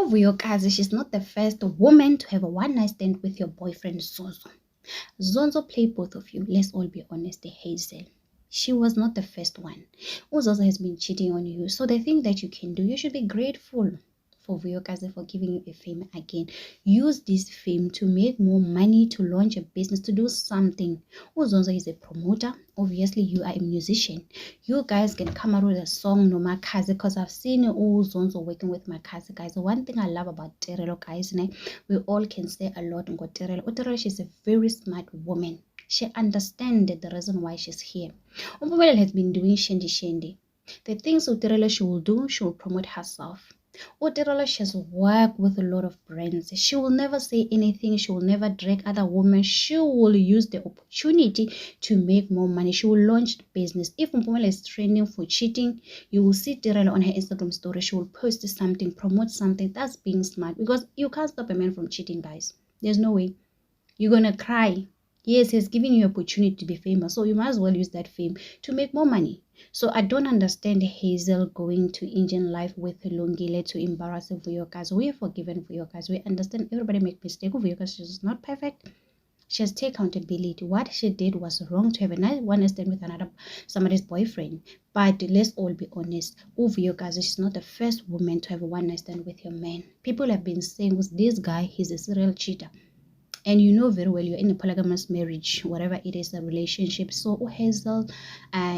Uvuyokazi, she's not the first woman to have a one-night stand with your boyfriend Zonzo. Zonzo played both of you. Let's all be honest, Hazel. She was not the first one. Uzozo has been cheating on you. So the thing that you can do, you should be grateful for Vuyokazi for giving you a fame again. Use this fame to make more money, to launch a business, to do something. Uzonzo is a promoter. Obviously, you are a musician. You guys can come out with a song, no Makazi, because I've seen Uzonzo working with Makazi, guys. The one thing I love about Terelo, guys, we all can say a lot on Terelo. Terelo, she's a very smart woman. She understands the reason why she's here. Umbubele has been doing shendi. The things Uterelo she will do, she will promote herself. Uterelo, she has worked with a lot of brands. She will never say anything. She will never drag other women. She will use the opportunity to make more money. She will launch the business. If Mpumela is trending for cheating, you will see Terelo on her Instagram story. She will post something, promote something. That's being smart, because you can't stop a man from cheating, guys. There's no way. You're gonna cry. Yes, he's giving you opportunity to be famous, so you might as well use that fame to make more money. So I don't understand Hazel going to Indian life with Lungile to embarrass Vuyokazi. We are forgiven Vuyokazi. We understand everybody make mistakes. Vuyokazi is not perfect. She has to take accountability. What she did was wrong to have a nice one stand with somebody's boyfriend. But let's all be honest. Vuyokazi is not the first woman to have a one night stand with your man. People have been saying, this guy, he's a serial cheater. And you know very well you're in a polygamous marriage, whatever it is, a relationship. So Hazel,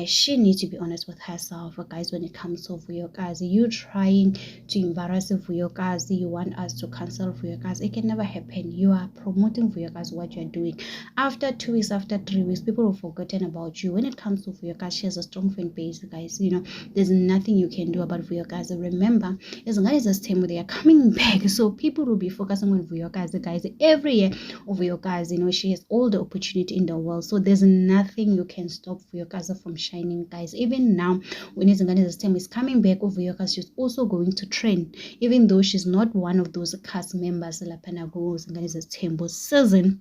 she needs to be honest with herself, guys, when it comes to Vuyokazi. You trying to embarrass Vuyokazi, you want us to cancel Vuyokazi. It can never happen. You are promoting Vuyokazi, what you're doing. After 2 weeks, after 3 weeks, people have forgotten about you. When it comes to Vuyokazi, she has a strong fan base, guys. You know, there's nothing you can do about Vuyokazi. Remember, as long as this time they are coming back, so people will be focusing on Vuyokazi, guys. Every year, Vuyokazi, you know, she has all the opportunity in the world, so there's nothing you can stop Vuyokazi from shining, guys. Even now, when Zingani's team is coming back, Vuyokazi, she's also going to train, even though she's not one of those cast members Lapanago Zingani's temple season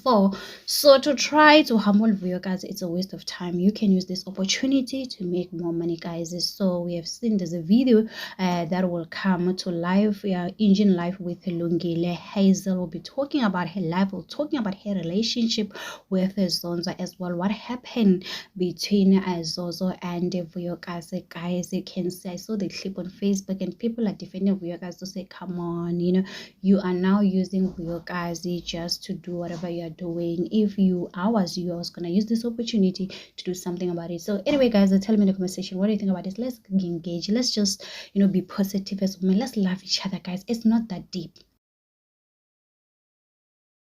4. So to try to humble Vuyokazi, it's a waste of time. You can use this opportunity to make more money, guys. So we have seen there's a video that will come to live, Indian life with Lungile. Hazel will be talking about her life, will talking about her relationship with Zonzo as well. What happened between Zonzo and Vuyokazi, guys. You can see, I saw the clip on Facebook and people are defending Vuyokazi to say, come on, you know, you are now using Vuyokazi just to do whatever you're doing. If I was gonna use this opportunity to do something about it. So anyway, guys, tell me in the comment section, what do you think about this? Let's engage. Let's just, you know, be positive as women. Let's love each other, guys. It's not that deep.